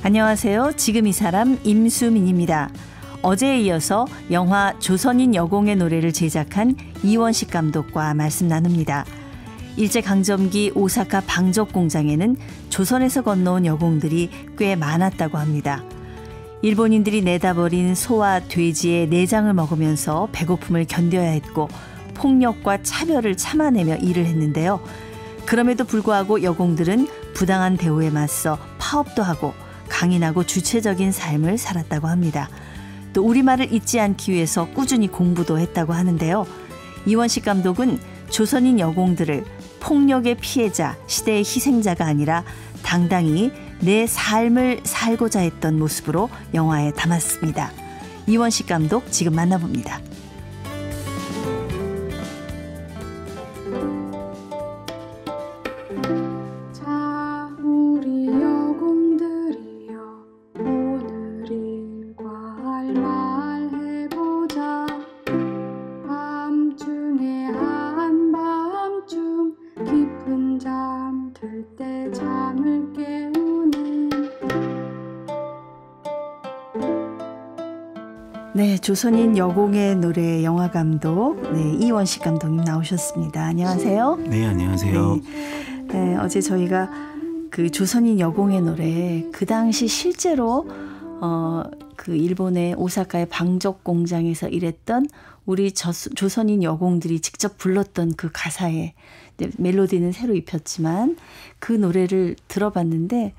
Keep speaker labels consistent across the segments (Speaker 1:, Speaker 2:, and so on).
Speaker 1: 안녕하세요. 지금 이 사람 임수민입니다. 어제에 이어서 영화 조선인 여공의 노래를 제작한 이원식 감독과 말씀 나눕니다. 일제강점기 오사카 방적 공장에는 조선에서 건너온 여공들이 꽤 많았다고 합니다. 일본인들이 내다버린 소와 돼지의 내장을 먹으면서 배고픔을 견뎌야 했고 폭력과 차별을 참아내며 일을 했는데요. 그럼에도 불구하고 여공들은 부당한 대우에 맞서 파업도 하고 강인하고 주체적인 삶을 살았다고 합니다. 또 우리말을 잊지 않기 위해서 꾸준히 공부도 했다고 하는데요. 이원식 감독은 조선인 여공들을 폭력의 피해자, 시대의 희생자가 아니라 당당히 내 삶을 살고자 했던 모습으로 영화에 담았습니다. 이원식 감독 지금 만나봅니다. 네, 조선인 여공의 노래 영화감독 이원식 감독님 나오셨습니다. 안녕하세요.
Speaker 2: 네, 안녕하세요.
Speaker 1: 네, 어제 저희가 그 조선인 여공의 노래 그 당시 실제로 그 일본의 오사카의 방적 공장에서 일했던 우리 조선인 여공들이 직접 불렀던 그 가사에 멜로디는 새로 입혔지만 그 노래를 들어봤는데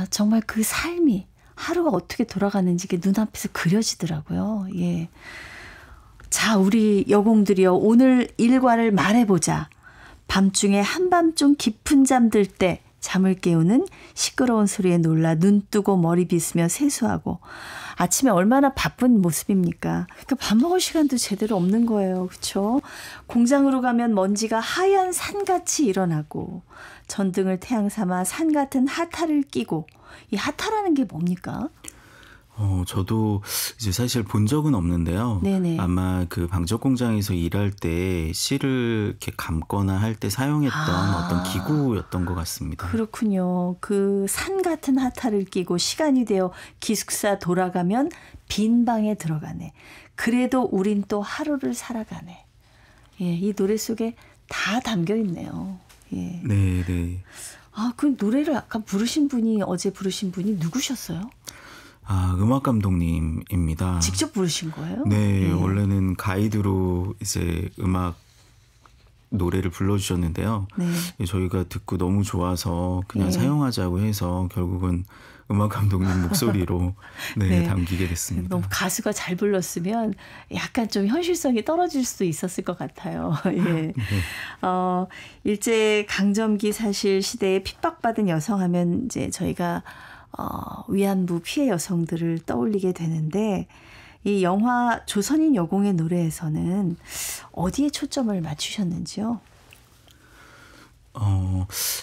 Speaker 1: 정말 그 삶이 하루가 어떻게 돌아가는지 이게 눈앞에서 그려지더라고요. 예. 자, 우리 여공들이여 오늘 일과를 말해보자. 밤중에 한밤중 깊은 잠 들 때 잠을 깨우는 시끄러운 소리에 놀라 눈 뜨고 머리 빗으며 세수하고 아침에 얼마나 바쁜 모습입니까? 그러니까 밥 먹을 시간도 제대로 없는 거예요. 그렇죠? 공장으로 가면 먼지가 하얀 산같이 일어나고 전등을 태양 삼아 산 같은 하타를 끼고 이 하타라는 게 뭡니까?
Speaker 2: 저도 이제 사실 본 적은 없는데요.
Speaker 1: 네네.
Speaker 2: 아마 그 방적 공장에서 일할 때 실을 이렇게 감거나 할 때 사용했던 어떤 기구였던 것 같습니다.
Speaker 1: 그렇군요. 그 산 같은 하타를 끼고 시간이 되어 기숙사 돌아가면 빈 방에 들어가네. 그래도 우린 또 하루를 살아가네. 예, 이 노래 속에 다 담겨 있네요. 예.
Speaker 2: 네, 네.
Speaker 1: 그 노래를 아까 어제 부르신 분이 누구셨어요?
Speaker 2: 음악 감독님입니다.
Speaker 1: 직접 부르신 거예요?
Speaker 2: 네, 원래는 가이드로 이제 음악 노래를 불러주셨는데요.
Speaker 1: 네.
Speaker 2: 저희가 듣고 너무 좋아서 그냥 사용하자고 해서 결국은 음악 감독님 목소리로 담기게 됐습니다.
Speaker 1: 너무 가수가 잘 불렀으면 약간 좀 현실성이 떨어질 수도 있었을 것 같아요. 예.
Speaker 2: 네.
Speaker 1: 일제 강점기 사실 시대에 핍박받은 여성하면 이제 저희가 위안부 피해 여성들을 떠올리게 되는데 이 영화 조선인 여공의 노래에서는 어디에 초점을 맞추셨는지요?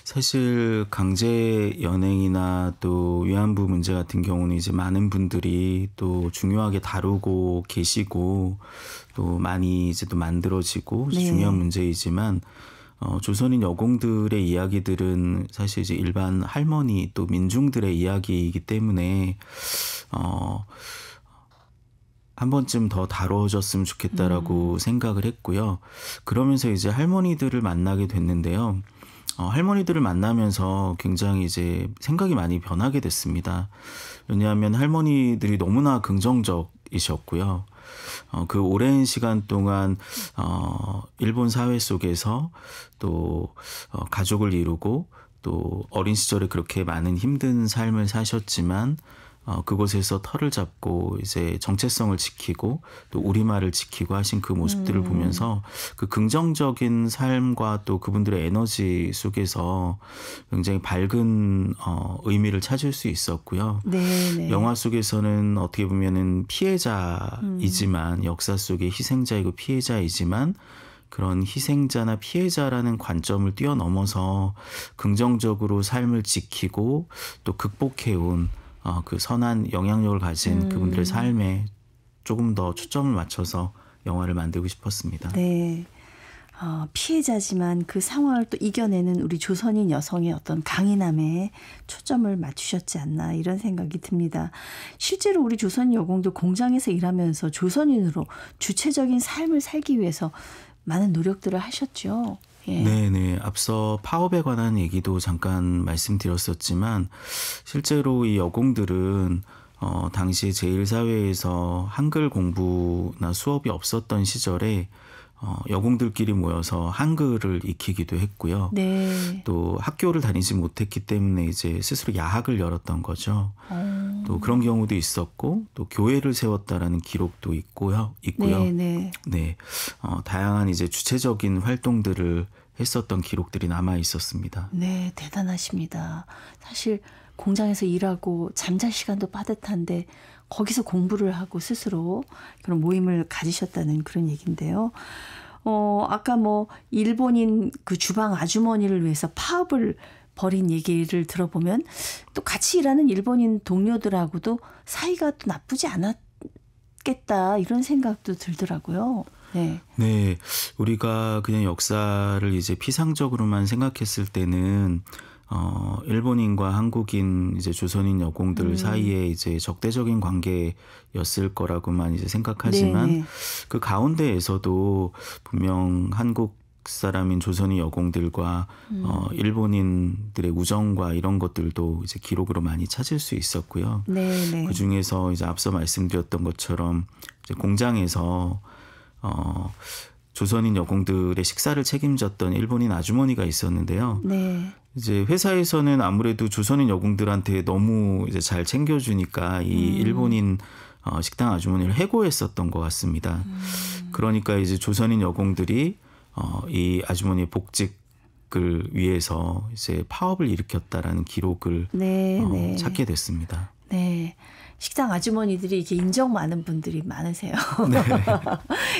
Speaker 2: 사실 강제 연행이나 또 위안부 문제 같은 경우는 이제 많은 분들이 또 중요하게 다루고 계시고 또 많이 이제 또 만들어지고 중요한 문제이지만 조선인 여공들의 이야기들은 사실 이제 일반 할머니 또 민중들의 이야기이기 때문에 한 번쯤 더 다뤄졌으면 좋겠다라고 생각을 했고요. 그러면서 이제 할머니들을 만나게 됐는데요. 할머니들을 만나면서 굉장히 이제 생각이 많이 변하게 됐습니다. 왜냐하면 할머니들이 너무나 긍정적이셨고요. 그 오랜 시간 동안 일본 사회 속에서 또 가족을 이루고 또 어린 시절에 그렇게 많은 힘든 삶을 사셨지만 그곳에서 털을 잡고 이제 정체성을 지키고 또 우리말을 지키고 하신 그 모습들을 보면서 그 긍정적인 삶과 또 그분들의 에너지 속에서 굉장히 밝은 의미를 찾을 수 있었고요.
Speaker 1: 네네.
Speaker 2: 영화 속에서는 어떻게 보면은 피해자이지만 역사 속의 희생자이고 피해자이지만 그런 희생자나 피해자라는 관점을 뛰어넘어서 긍정적으로 삶을 지키고 또 극복해온 그 선한 영향력을 가진 그분들의 삶에 조금 더 초점을 맞춰서 영화를 만들고 싶었습니다.
Speaker 1: 네. 피해자지만 그 상황을 또 이겨내는 우리 조선인 여성의 어떤 강인함에 초점을 맞추셨지 않나 이런 생각이 듭니다. 실제로 우리 조선인 여공도 공장에서 일하면서 조선인으로 주체적인 삶을 살기 위해서 많은 노력들을 하셨죠. 예.
Speaker 2: 네네. 앞서 파업에 관한 얘기도 잠깐 말씀드렸었지만 실제로 이 여공들은 당시 제1사회에서 한글 공부나 수업이 없었던 시절에 여공들끼리 모여서 한글을 익히기도 했고요.
Speaker 1: 네.
Speaker 2: 또 학교를 다니지 못했기 때문에 이제 스스로 야학을 열었던 거죠. 또 그런 경우도 있었고 또 교회를 세웠다라는 기록도 있고요.
Speaker 1: 네.
Speaker 2: 네. 다양한 이제 주체적인 활동들을 했었던 기록들이 남아 있었습니다.
Speaker 1: 네, 대단하십니다. 사실 공장에서 일하고 잠잘 시간도 빠듯한데 거기서 공부를 하고 스스로 그런 모임을 가지셨다는 그런 얘기인데요. 아까 뭐 일본인 그 주방 아주머니를 위해서 파업을 벌인 얘기를 들어보면 또 같이 일하는 일본인 동료들하고도 사이가 또 나쁘지 않았겠다 이런 생각도 들더라고요. 네.
Speaker 2: 네. 우리가 그냥 역사를 이제 피상적으로만 생각했을 때는 일본인과 한국인 이제 조선인 여공들 사이에 이제 적대적인 관계였을 거라고만 이제 생각하지만
Speaker 1: 네네.
Speaker 2: 그 가운데에서도 분명 한국 사람인 조선인 여공들과 일본인들의 우정과 이런 것들도 이제 기록으로 많이 찾을 수 있었고요.
Speaker 1: 네네.
Speaker 2: 그 중에서 이제 앞서 말씀드렸던 것처럼 이제 공장에서 조선인 여공들의 식사를 책임졌던 일본인 아주머니가 있었는데요.
Speaker 1: 네.
Speaker 2: 이제 회사에서는 아무래도 조선인 여공들한테 너무 이제 잘 챙겨주니까 이 일본인 식당 아주머니를 해고했었던 것 같습니다. 그러니까 이제 조선인 여공들이 이 아주머니의 복직을 위해서 이제 파업을 일으켰다라는 기록을
Speaker 1: 네.
Speaker 2: 찾게 됐습니다.
Speaker 1: 네. 식당 아주머니들이 이렇게 인정 많은 분들이 많으세요.
Speaker 2: 네.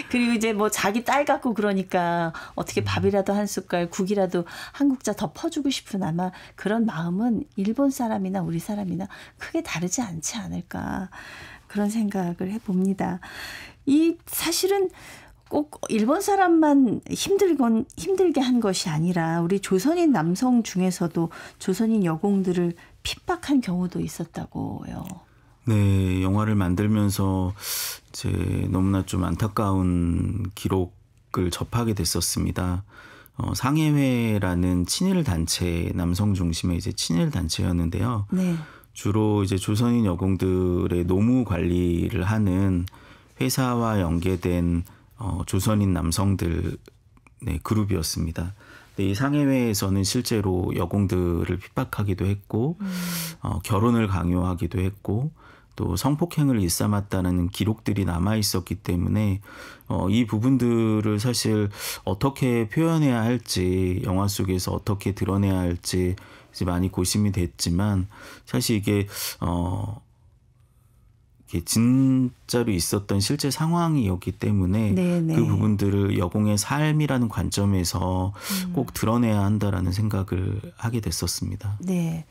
Speaker 1: 그리고 이제 뭐 자기 딸 같고 그러니까 어떻게 밥이라도 한 숟갈 국이라도 한 국자 더 퍼주고 싶은 아마 그런 마음은 일본 사람이나 우리 사람이나 크게 다르지 않지 않을까 그런 생각을 해봅니다. 이 사실은 꼭 일본 사람만 힘들게 한 것이 아니라 우리 조선인 남성 중에서도 조선인 여공들을 핍박한 경우도 있었다고요.
Speaker 2: 네, 영화를 만들면서 이제 너무나 좀 안타까운 기록을 접하게 됐었습니다. 상해회라는 친일 단체, 남성 중심의 이제 친일 단체였는데요.
Speaker 1: 네.
Speaker 2: 주로 이제 조선인 여공들의 노무 관리를 하는 회사와 연계된 조선인 남성들 그룹이었습니다. 이 상해회에서는 실제로 여공들을 핍박하기도 했고 결혼을 강요하기도 했고 또 성폭행을 일삼았다는 기록들이 남아 있었기 때문에 이 부분들을 사실 어떻게 표현해야 할지 영화 속에서 어떻게 드러내야 할지 이제 많이 고심이 됐지만 사실 이게 진짜로 있었던 실제 상황이었기 때문에
Speaker 1: 네네.
Speaker 2: 그 부분들을 여공의 삶이라는 관점에서 꼭 드러내야 한다라는 생각을 하게 됐었습니다.
Speaker 1: 네.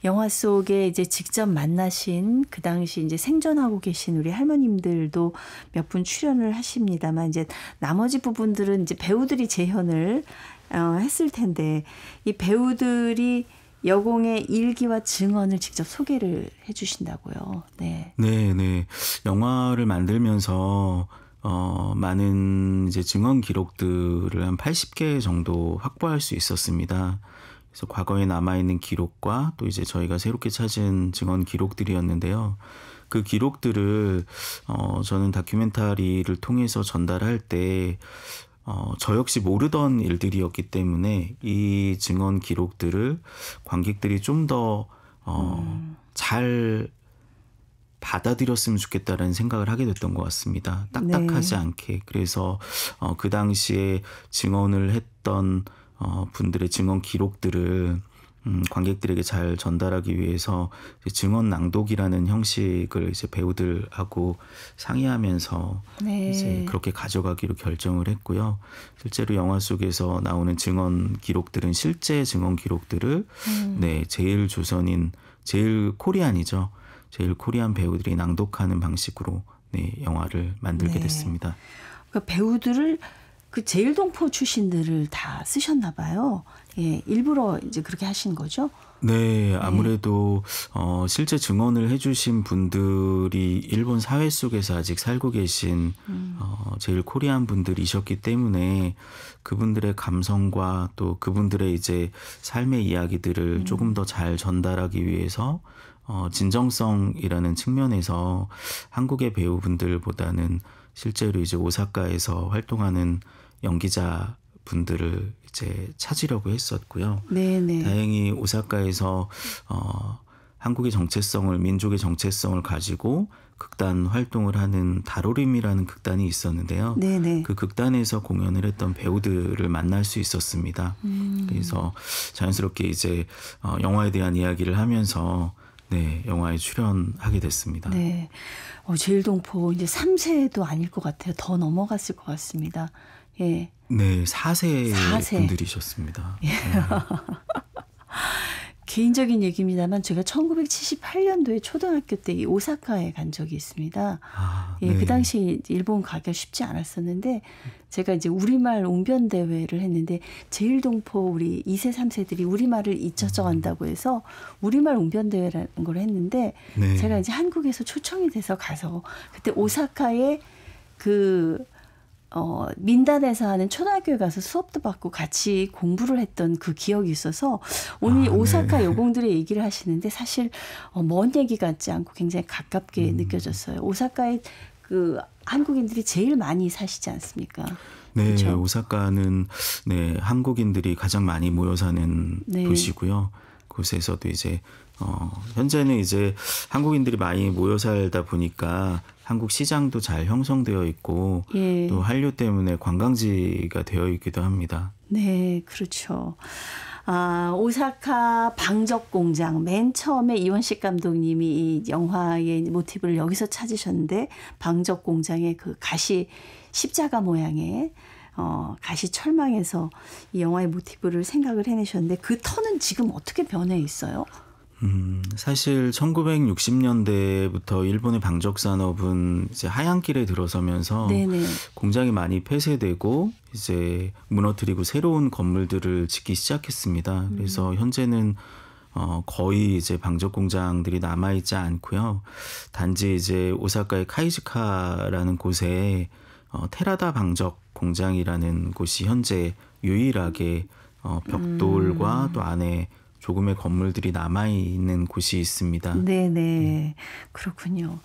Speaker 1: 영화 속에 이제 직접 만나신 그 당시 이제 생존하고 계신 우리 할머님들도 몇 분 출연을 하십니다만 이제 나머지 부분들은 이제 배우들이 재현을 했을 텐데 이 배우들이 여공의 일기와 증언을 직접 소개를 해 주신다고요. 네.
Speaker 2: 네. 영화를 만들면서 많은 이제 증언 기록들을 한 80개 정도 확보할 수 있었습니다. 그래서 과거에 남아있는 기록과 또 이제 저희가 새롭게 찾은 증언 기록들이었는데요. 그 기록들을 저는 다큐멘터리를 통해서 전달할 때 저 역시 모르던 일들이었기 때문에 이 증언 기록들을 관객들이 좀 더 잘 받아들였으면 좋겠다라는 생각을 하게 됐던 것 같습니다. 딱딱하지
Speaker 1: 네.
Speaker 2: 않게. 그래서 그 당시에 증언을 했던 분들의 증언 기록들을 관객들에게 잘 전달하기 위해서 증언 낭독이라는 형식을 이제 배우들하고 상의하면서
Speaker 1: 네.
Speaker 2: 이제 그렇게 가져가기로 결정을 했고요. 실제로 영화 속에서 나오는 증언 기록들은 실제 증언 기록들을 제일 조선인, 제일 코리안이죠. 제일 코리안 배우들이 낭독하는 방식으로 영화를 만들게 됐습니다.
Speaker 1: 그러니까 배우들을 그 제일동포 출신들을 다 쓰셨나 봐요. 예, 일부러 이제 그렇게 하신 거죠?
Speaker 2: 네, 아무래도 실제 증언을 해주신 분들이 일본 사회 속에서 아직 살고 계신 제일 코리안 분들이셨기 때문에 그분들의 감성과 또 그분들의 이제 삶의 이야기들을 조금 더 잘 전달하기 위해서 진정성이라는 측면에서 한국의 배우분들보다는 실제로 이제 오사카에서 활동하는 연기자 분들을 이제 찾으려고 했었고요.
Speaker 1: 네네.
Speaker 2: 다행히 오사카에서 한국의 정체성을, 민족의 정체성을 가지고 극단 활동을 하는 다로림이라는 극단이 있었는데요.
Speaker 1: 네네.
Speaker 2: 그 극단에서 공연을 했던 배우들을 만날 수 있었습니다. 그래서 자연스럽게 이제 영화에 대한 이야기를 하면서 네, 영화에 출연하게 됐습니다.
Speaker 1: 네. 제일동포 이제 3세도 아닐 것 같아요. 더 넘어갔을 것 같습니다. 예.
Speaker 2: 네, 4세
Speaker 1: 4세.
Speaker 2: 분들이셨습니다.
Speaker 1: 예. 개인적인 얘기입니다만 제가 1978년도에 초등학교 때 이 오사카에 간 적이 있습니다. 예,
Speaker 2: 네.
Speaker 1: 그 당시 일본 가기가 쉽지 않았었는데 제가 이제 우리말 웅변 대회를 했는데 제일동포 우리 2세, 3세들이 우리말을 잊혀져 간다고 해서 우리말 웅변 대회라는 걸 했는데
Speaker 2: 네.
Speaker 1: 제가 이제 한국에서 초청이 돼서 가서 그때 오사카에 그 민단에서 하는 초등학교에 가서 수업도 받고 같이 공부를 했던 그 기억이 있어서 오늘 오사카
Speaker 2: 네.
Speaker 1: 여공들의 얘기를 하시는데 사실 먼 얘기 같지 않고 굉장히 가깝게 느껴졌어요. 오사카에 그 한국인들이 제일 많이 사시지 않습니까?
Speaker 2: 네,
Speaker 1: 그렇죠?
Speaker 2: 오사카는 네, 한국인들이 가장 많이 모여 사는
Speaker 1: 네.
Speaker 2: 도시고요. 곳에서도 이제 현재는 이제 한국인들이 많이 모여 살다 보니까 한국 시장도 잘 형성되어 있고
Speaker 1: 예.
Speaker 2: 또 한류 때문에 관광지가 되어 있기도 합니다.
Speaker 1: 네, 그렇죠. 오사카 방적공장 맨 처음에 이원식 감독님이 이 영화의 모티브를 여기서 찾으셨는데 방적공장의 그 가시 십자가 모양의 가시 철망에서 이 영화의 모티브를 생각을 해내셨는데 그 터는 지금 어떻게 변해 있어요?
Speaker 2: 사실 1960년대부터 일본의 방적 산업은 이제 하얀길에 들어서면서
Speaker 1: 네네.
Speaker 2: 공장이 많이 폐쇄되고 이제 무너뜨리고 새로운 건물들을 짓기 시작했습니다. 그래서 현재는 거의 이제 방적 공장들이 남아 있지 않고요. 단지 이제 오사카의 카이즈카라는 곳에 테라다 방적 공장이라는 곳이 현재 유일하게 벽돌과 또 안에 조금의 건물들이 남아있는 곳이 있습니다.
Speaker 1: 네네. 그렇군요.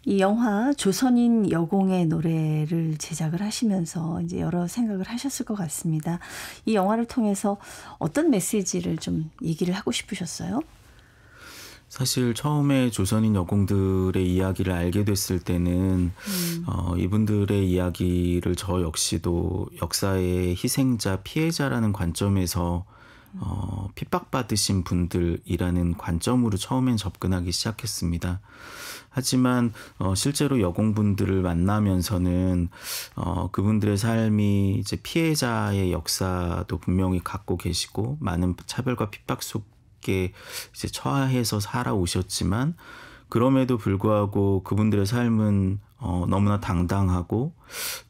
Speaker 1: 이 영화 조선인 여공의 노래를 제작을 하시면서 이제 여러 생각을 하셨을 것 같습니다. 이 영화를 통해서 어떤 메시지를 좀 얘기를 하고 싶으셨어요?
Speaker 2: 사실 처음에 조선인 여공들의 이야기를 알게 됐을 때는 이분들의 이야기를 저 역시도 역사의 희생자, 피해자라는 관점에서 핍박받으신 분들이라는 관점으로 처음엔 접근하기 시작했습니다. 하지만 실제로 여공분들을 만나면서는 그분들의 삶이 이제 피해자의 역사도 분명히 갖고 계시고 많은 차별과 핍박 속에 이제 처해서 살아오셨지만 그럼에도 불구하고 그분들의 삶은 너무나 당당하고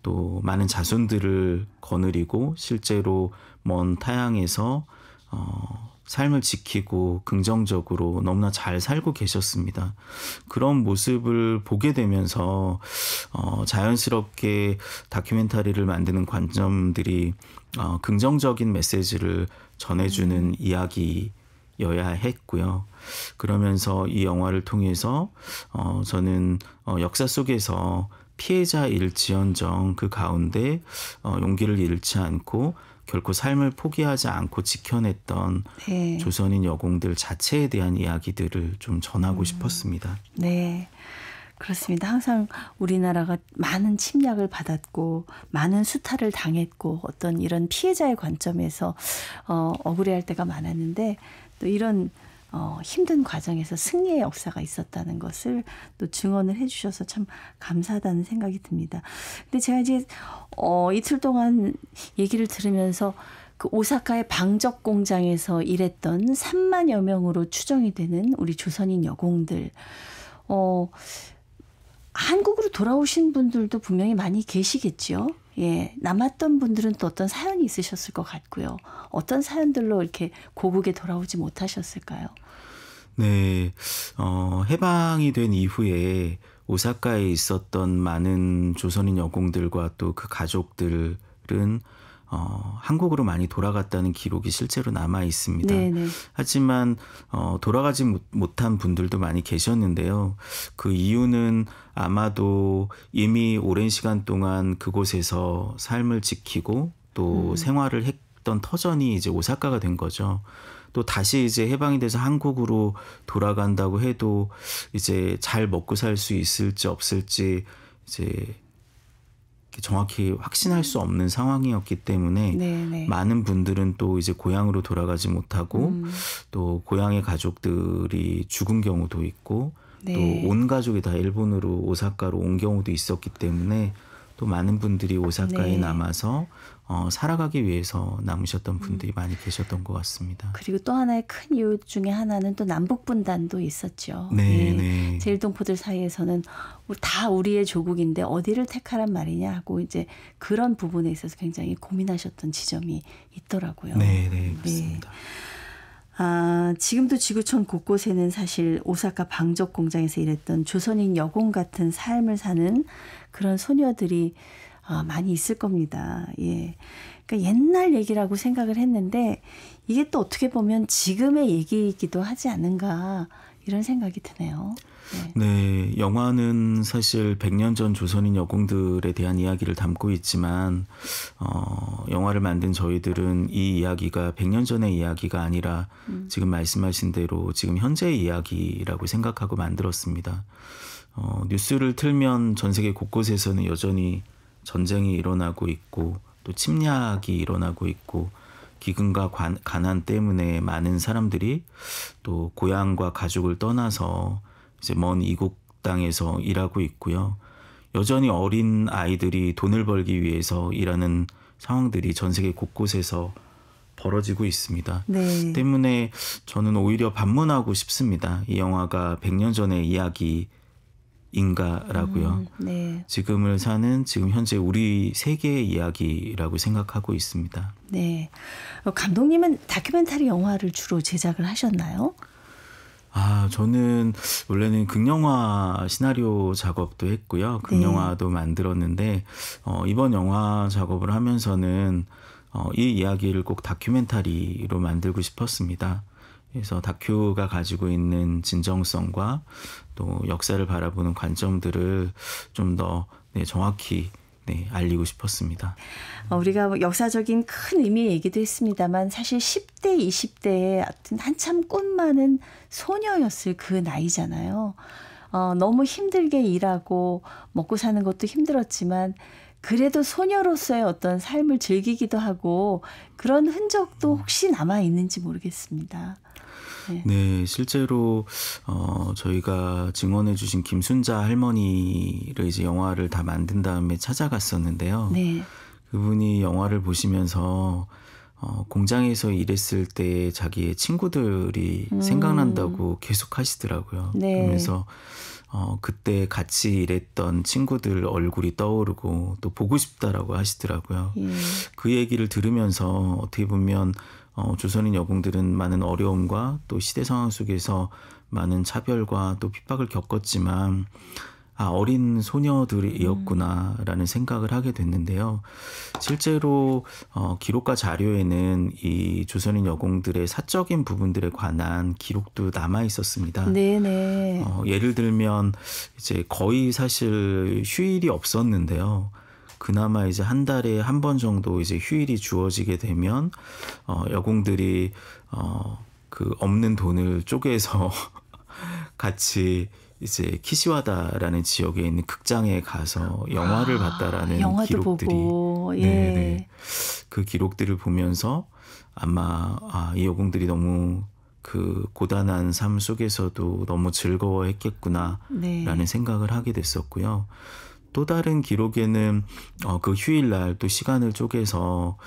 Speaker 2: 또 많은 자손들을 거느리고 실제로 먼 타향에서 삶을 지키고 긍정적으로 너무나 잘 살고 계셨습니다. 그런 모습을 보게 되면서 자연스럽게 다큐멘터리를 만드는 관점들이 긍정적인 메시지를 전해주는 이야기여야 했고요. 그러면서 이 영화를 통해서 저는 역사 속에서 피해자일지언정 그 가운데 용기를 잃지 않고 결코 삶을 포기하지 않고 지켜냈던
Speaker 1: 네.
Speaker 2: 조선인 여공들 자체에 대한 이야기들을 좀 전하고 싶었습니다.
Speaker 1: 네. 그렇습니다. 항상 우리나라가 많은 침략을 받았고 많은 수탈을 당했고 어떤 이런 피해자의 관점에서 억울해할 때가 많았는데 또 이런 힘든 과정에서 승리의 역사가 있었다는 것을 또 증언을 해주셔서 참 감사하다는 생각이 듭니다. 근데 제가 이제 이틀 동안 얘기를 들으면서 그 오사카의 방적 공장에서 일했던 3만여 명으로 추정이 되는 우리 조선인 여공들, 한국으로 돌아오신 분들도 분명히 많이 계시겠죠. 예, 남았던 분들은 또 어떤 사연이 있으셨을 것 같고요. 어떤 사연들로 이렇게 고국에 돌아오지 못하셨을까요?
Speaker 2: 네, 해방이 된 이후에 오사카에 있었던 많은 조선인 여공들과 또 그 가족들은 한국으로 많이 돌아갔다는 기록이 실제로 남아 있습니다.
Speaker 1: 네네.
Speaker 2: 하지만 돌아가지 못한 분들도 많이 계셨는데요. 그 이유는 아마도 이미 오랜 시간 동안 그곳에서 삶을 지키고 또 생활을 했던 터전이 이제 오사카가 된 거죠. 또 다시 이제 해방이 돼서 한국으로 돌아간다고 해도 이제 잘 먹고 살 수 있을지 없을지 이제 정확히 확신할 수 없는 상황이었기 때문에
Speaker 1: 네네.
Speaker 2: 많은 분들은 또 이제 고향으로 돌아가지 못하고 또 고향의 가족들이 죽은 경우도 있고
Speaker 1: 네.
Speaker 2: 또 온 가족이 다 일본으로 오사카로 온 경우도 있었기 때문에 또 많은 분들이 오사카에
Speaker 1: 네.
Speaker 2: 남아서 살아가기 위해서 남으셨던 분들이 많이 계셨던 것 같습니다.
Speaker 1: 그리고 또 하나의 큰 이유 중에 하나는 또 남북 분단도 있었죠.
Speaker 2: 네,
Speaker 1: 예.
Speaker 2: 네.
Speaker 1: 제일동포들 사이에서는 다 우리의 조국인데 어디를 택하란 말이냐 하고 이제 그런 부분에 있어서 굉장히 고민하셨던 지점이 있더라고요.
Speaker 2: 네, 네, 그렇습니다.
Speaker 1: 지금도 지구촌 곳곳에는 사실 오사카 방적 공장에서 일했던 조선인 여공 같은 삶을 사는 그런 소녀들이 많이 있을 겁니다. 예. 그러니까 옛날 얘기라고 생각을 했는데 이게 또 어떻게 보면 지금의 얘기이기도 하지 않은가 이런 생각이 드네요. 네.
Speaker 2: 네, 영화는 사실 100년 전 조선인 여공들에 대한 이야기를 담고 있지만 영화를 만든 저희들은 이 이야기가 100년 전의 이야기가 아니라 지금 말씀하신 대로 지금 현재의 이야기라고 생각하고 만들었습니다. 뉴스를 틀면 전 세계 곳곳에서는 여전히 전쟁이 일어나고 있고 또 침략이 일어나고 있고 기근과 가난 때문에 많은 사람들이 또 고향과 가족을 떠나서 이제 먼 이국 땅에서 일하고 있고요. 여전히 어린 아이들이 돈을 벌기 위해서 일하는 상황들이 전 세계 곳곳에서 벌어지고 있습니다.
Speaker 1: 네.
Speaker 2: 때문에 저는 오히려 반문하고 싶습니다. 이 영화가 100년 전의 이야기인가라고요.
Speaker 1: 네.
Speaker 2: 지금을 사는 지금 현재 우리 세계의 이야기라고 생각하고 있습니다.
Speaker 1: 네. 감독님은 다큐멘터리 영화를 주로 제작을 하셨나요?
Speaker 2: 저는 원래는 극영화 시나리오 작업도 했고요. 극영화도 만들었는데 이번 영화 작업을 하면서는 이 이야기를 꼭 다큐멘터리로 만들고 싶었습니다. 그래서 다큐가 가지고 있는 진정성과 또 역사를 바라보는 관점들을 좀 더 정확히 알리고 싶었습니다.
Speaker 1: 우리가 역사적인 큰 의미의 얘기도 했습니다만 사실 10대, 20대에 한참 꽃 많은 소녀였을 그 나이잖아요. 너무 힘들게 일하고 먹고 사는 것도 힘들었지만 그래도 소녀로서의 어떤 삶을 즐기기도 하고 그런 흔적도 혹시 남아 있는지 모르겠습니다.
Speaker 2: 네, 실제로 저희가 증언해 주신 김순자 할머니를 이제 영화를 다 만든 다음에 찾아갔었는데요.
Speaker 1: 네.
Speaker 2: 그분이 영화를 보시면서 공장에서 일했을 때 자기의 친구들이 생각난다고 계속 하시더라고요.
Speaker 1: 네.
Speaker 2: 그러면서 그때 같이 일했던 친구들 얼굴이 떠오르고 또 보고 싶다라고 하시더라고요.
Speaker 1: 예.
Speaker 2: 그 얘기를 들으면서 어떻게 보면 조선인 여공들은 많은 어려움과 또 시대 상황 속에서 많은 차별과 또 핍박을 겪었지만 어린 소녀들이었구나라는 생각을 하게 됐는데요. 실제로 기록과 자료에는 이 조선인 여공들의 사적인 부분들에 관한 기록도 남아 있었습니다.
Speaker 1: 네네.
Speaker 2: 예를 들면 이제 거의 사실 휴일이 없었는데요. 그나마 이제 한 달에 한 번 정도 이제 휴일이 주어지게 되면 여공들이 그 없는 돈을 쪼개서 같이 이제 키시와다라는 지역에 있는 극장에 가서 영화를 봤다라는
Speaker 1: 영화도
Speaker 2: 기록들이
Speaker 1: 보고, 예.
Speaker 2: 네네. 그 기록들을 보면서 아마 이 여공들이 너무 그 고단한 삶 속에서도 너무 즐거워했겠구나라는
Speaker 1: 네.
Speaker 2: 생각을 하게 됐었고요. 또 다른 기록에는 그 휴일날 또 시간을 쪼개서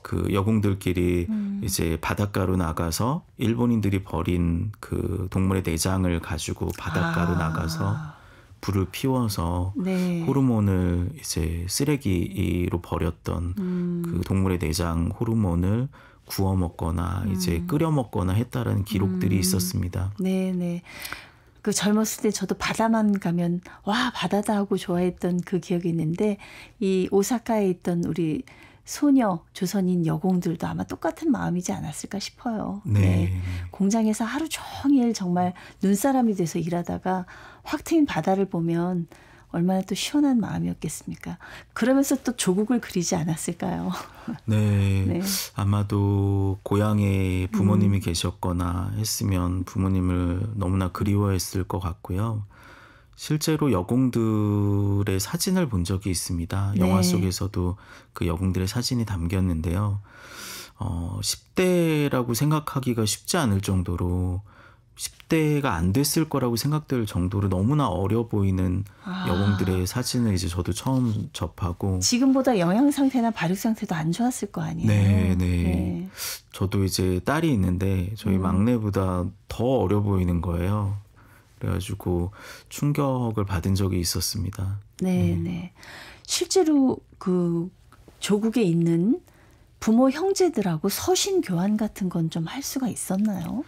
Speaker 2: 그 여공들끼리 이제 바닷가로 나가서 일본인들이 버린 그 동물의 내장을 가지고 바닷가로 나가서 불을 피워서
Speaker 1: 네.
Speaker 2: 호르몬을 이제 쓰레기로 버렸던 그 동물의 내장 호르몬을 구워 먹거나 이제 끓여 먹거나 했다라는 기록들이 있었습니다.
Speaker 1: 네, 네. 그 젊었을 때 저도 바다만 가면 와 바다다 하고 좋아했던 그 기억이 있는데 이 오사카에 있던 우리 소녀 조선인 여공들도 아마 똑같은 마음이지 않았을까 싶어요.
Speaker 2: 네.
Speaker 1: 네. 공장에서 하루 종일 정말 눈사람이 돼서 일하다가 확 트인 바다를 보면 얼마나 또 시원한 마음이었겠습니까? 그러면서 또 조국을 그리지 않았을까요?
Speaker 2: 네.
Speaker 1: 네.
Speaker 2: 아마도 고향에 부모님이 계셨거나 했으면 부모님을 너무나 그리워했을 것 같고요. 실제로 여공들의 사진을 본 적이 있습니다.
Speaker 1: 네.
Speaker 2: 영화 속에서도 그 여공들의 사진이 담겼는데요. 10대라고 생각하기가 쉽지 않을 정도로 10대가 안 됐을 거라고 생각될 정도로 너무나 어려 보이는 여공들의 사진을 이제 저도 처음 접하고
Speaker 1: 지금보다 영양 상태나 발육 상태도 안 좋았을 거 아니에요.
Speaker 2: 네, 네. 저도 이제 딸이 있는데 저희 막내보다 더 어려 보이는 거예요. 그래가지고 충격을 받은 적이 있었습니다.
Speaker 1: 네, 네. 실제로 그 조국에 있는 부모 형제들하고 서신 교환 같은 건 좀 할 수가 있었나요?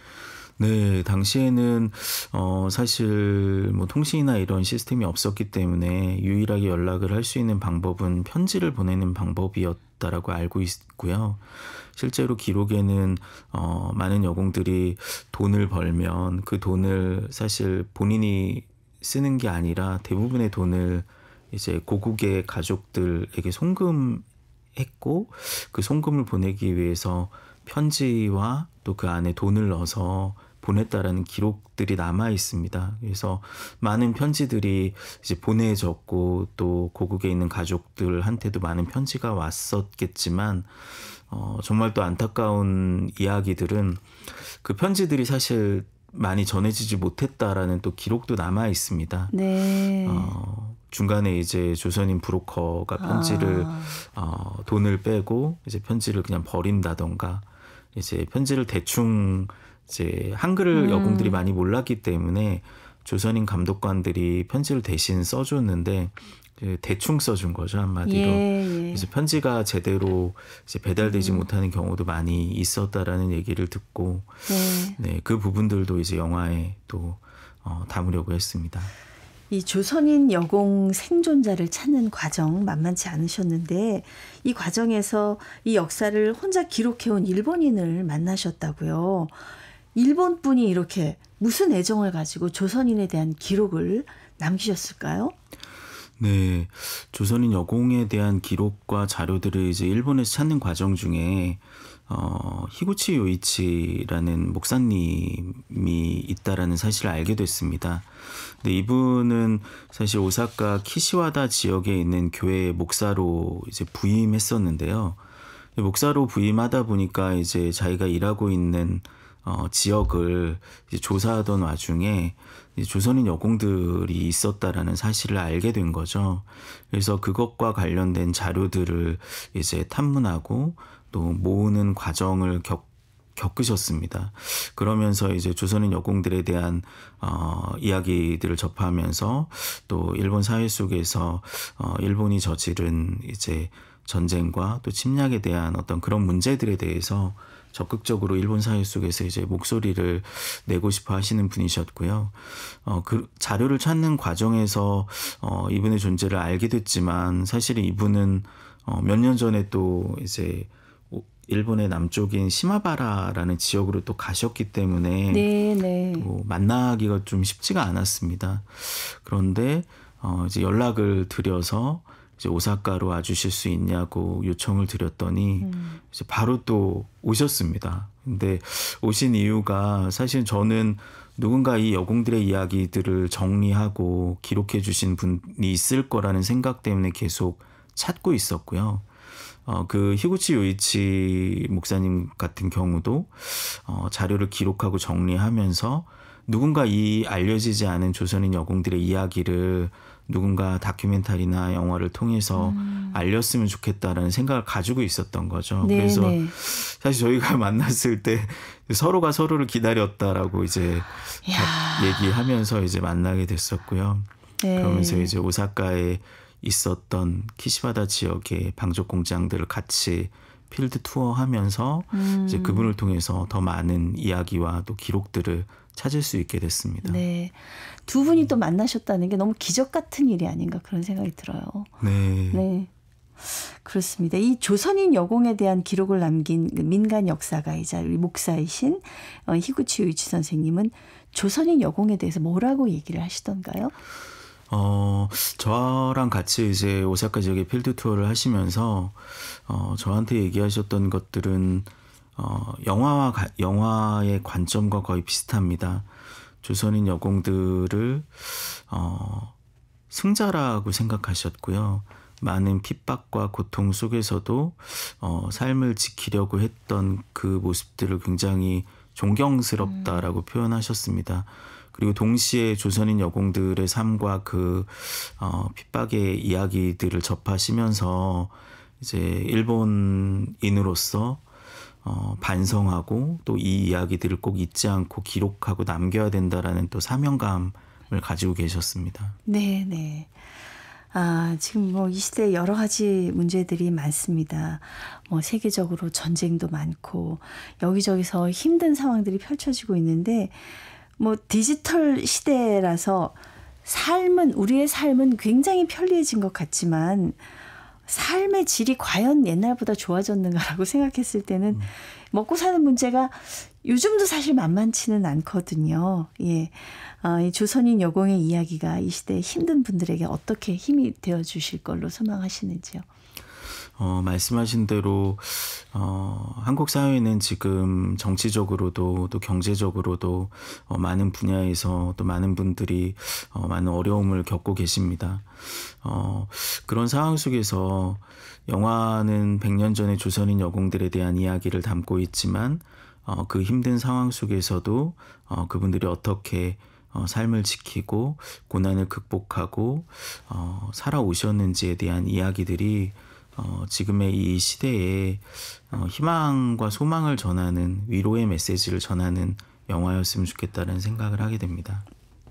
Speaker 2: 네, 당시에는 사실 뭐 통신이나 이런 시스템이 없었기 때문에 유일하게 연락을 할 수 있는 방법은 편지를 보내는 방법이었다라고 알고 있고요. 실제로 기록에는 많은 여공들이 돈을 벌면 그 돈을 사실 본인이 쓰는 게 아니라 대부분의 돈을 이제 고국의 가족들에게 송금했고 그 송금을 보내기 위해서 편지와 또 그 안에 돈을 넣어서 보냈다라는 기록들이 남아 있습니다. 그래서 많은 편지들이 이제 보내졌고 또 고국에 있는 가족들한테도 많은 편지가 왔었겠지만 정말 또 안타까운 이야기들은 그 편지들이 사실 많이 전해지지 못했다라는 또 기록도 남아 있습니다.
Speaker 1: 네.
Speaker 2: 중간에 이제 조선인 브로커가 편지를 돈을 빼고 이제 편지를 그냥 버린다던가 이제 편지를 대충 이제 한글을 여공들이 많이 몰랐기 때문에 조선인 감독관들이 편지를 대신 써줬는데 대충 써준 거죠 한마디로. 그래서 편지가 제대로 이제 배달되지 못하는 경우도 많이 있었다라는 얘기를 듣고 네, 그 부분들도 이제 영화에 또 담으려고 했습니다.
Speaker 1: 이 조선인 여공 생존자를 찾는 과정 만만치 않으셨는데 이 과정에서 이 역사를 혼자 기록해온 일본인을 만나셨다고요. 일본 분이 이렇게 무슨 애정을 가지고 조선인에 대한 기록을 남기셨을까요?
Speaker 2: 네, 조선인 여공에 대한 기록과 자료들을 이제 일본에서 찾는 과정 중에 히구치 요이치라는 목사님이 있다라는 사실을 알게 됐습니다. 근데 이분은 사실 오사카 키시와다 지역에 있는 교회 목사로 이제 부임했었는데요. 목사로 부임하다 보니까 이제 자기가 일하고 있는 지역을 이제 조사하던 와중에 조선인 여공들이 있었다라는 사실을 알게 된 거죠. 그래서 그것과 관련된 자료들을 이제 탐문하고 또 모으는 과정을 겪으셨습니다. 그러면서 이제 조선인 여공들에 대한 이야기들을 접하면서 또 일본 사회 속에서 일본이 저지른 이제 전쟁과 또 침략에 대한 어떤 그런 문제들에 대해서 적극적으로 일본 사회 속에서 이제 목소리를 내고 싶어 하시는 분이셨고요. 그 자료를 찾는 과정에서 이분의 존재를 알게 됐지만 사실은 이분은 몇 년 전에 또 이제 일본의 남쪽인 시마바라라는 지역으로 또 가셨기 때문에 또 만나기가 좀 쉽지가 않았습니다. 그런데 이제 연락을 드려서 이제 오사카로 와주실 수 있냐고 요청을 드렸더니 이제 바로 또 오셨습니다. 근데 오신 이유가 사실 저는 누군가 이 여공들의 이야기들을 정리하고 기록해 주신 분이 있을 거라는 생각 때문에 계속 찾고 있었고요. 그 히구치 요이치 목사님 같은 경우도 자료를 기록하고 정리하면서 누군가 이 알려지지 않은 조선인 여공들의 이야기를 누군가 다큐멘터리나 영화를 통해서 알렸으면 좋겠다라는 생각을 가지고 있었던 거죠. 그래서 사실 저희가 만났을 때 서로가 서로를 기다렸다라고 이제 얘기하면서 이제 만나게 됐었고요.
Speaker 1: 네.
Speaker 2: 그러면서 이제 오사카에 있었던 키시바다 지역의 방적 공장들을 같이 필드 투어하면서 이제 그분을 통해서 더 많은 이야기와 또 기록들을 찾을 수 있게 됐습니다.
Speaker 1: 네, 두 분이 또 만나셨다는 게 너무 기적 같은 일이 아닌가 그런 생각이 들어요.
Speaker 2: 네.
Speaker 1: 네. 그렇습니다. 이 조선인 여공에 대한 기록을 남긴 민간 역사가이자 목사이신 히구치 유이치 선생님은 조선인 여공에 대해서 뭐라고 얘기를 하시던가요?
Speaker 2: 저랑 같이 이제 오사카 지역의 필드 투어를 하시면서 저한테 얘기하셨던 것들은 영화의 관점과 거의 비슷합니다. 조선인 여공들을 승자라고 생각하셨고요. 많은 핍박과 고통 속에서도 삶을 지키려고 했던 그 모습들을 굉장히 존경스럽다라고 표현하셨습니다. 그리고 동시에 조선인 여공들의 삶과 그 핍박의 이야기들을 접하시면서 이제 일본인으로서 반성하고 또 이 이야기들을 꼭 잊지 않고 기록하고 남겨야 된다라는 또 사명감을 가지고 계셨습니다.
Speaker 1: 네, 네. 지금 뭐 이 시대에 여러 가지 문제들이 많습니다. 뭐 세계적으로 전쟁도 많고 여기저기서 힘든 상황들이 펼쳐지고 있는데 뭐 디지털 시대라서 우리의 삶은 굉장히 편리해진 것 같지만 삶의 질이 과연 옛날보다 좋아졌는가라고 생각했을 때는 먹고 사는 문제가 요즘도 사실 만만치는 않거든요. 예. 이 조선인 여공의 이야기가 이 시대의 힘든 분들에게 어떻게 힘이 되어 주실 걸로 소망하시는지요?
Speaker 2: 말씀하신 대로 한국 사회는 지금 정치적으로도 또 경제적으로도 많은 분야에서 또 많은 분들이 많은 어려움을 겪고 계십니다. 그런 상황 속에서 영화는 100년 전의 조선인 여공들에 대한 이야기를 담고 있지만 그 힘든 상황 속에서도 그분들이 어떻게 삶을 지키고 고난을 극복하고 살아오셨는지에 대한 이야기들이 지금의 이 시대에 희망과 소망을 전하는 위로의 메시지를 전하는 영화였으면 좋겠다는 생각을 하게 됩니다.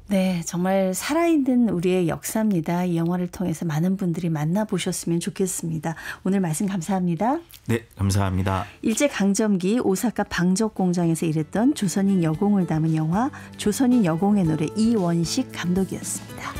Speaker 1: 네, 정말 살아있는 우리의 역사입니다. 이 영화를 통해서 많은 분들이 만나보셨으면 좋겠습니다. 오늘 말씀 감사합니다.
Speaker 2: 네, 감사합니다.
Speaker 1: 일제강점기 오사카 방적 공장에서 일했던 조선인 여공을 담은 영화 조선인 여공의 노래 이원식 감독이었습니다.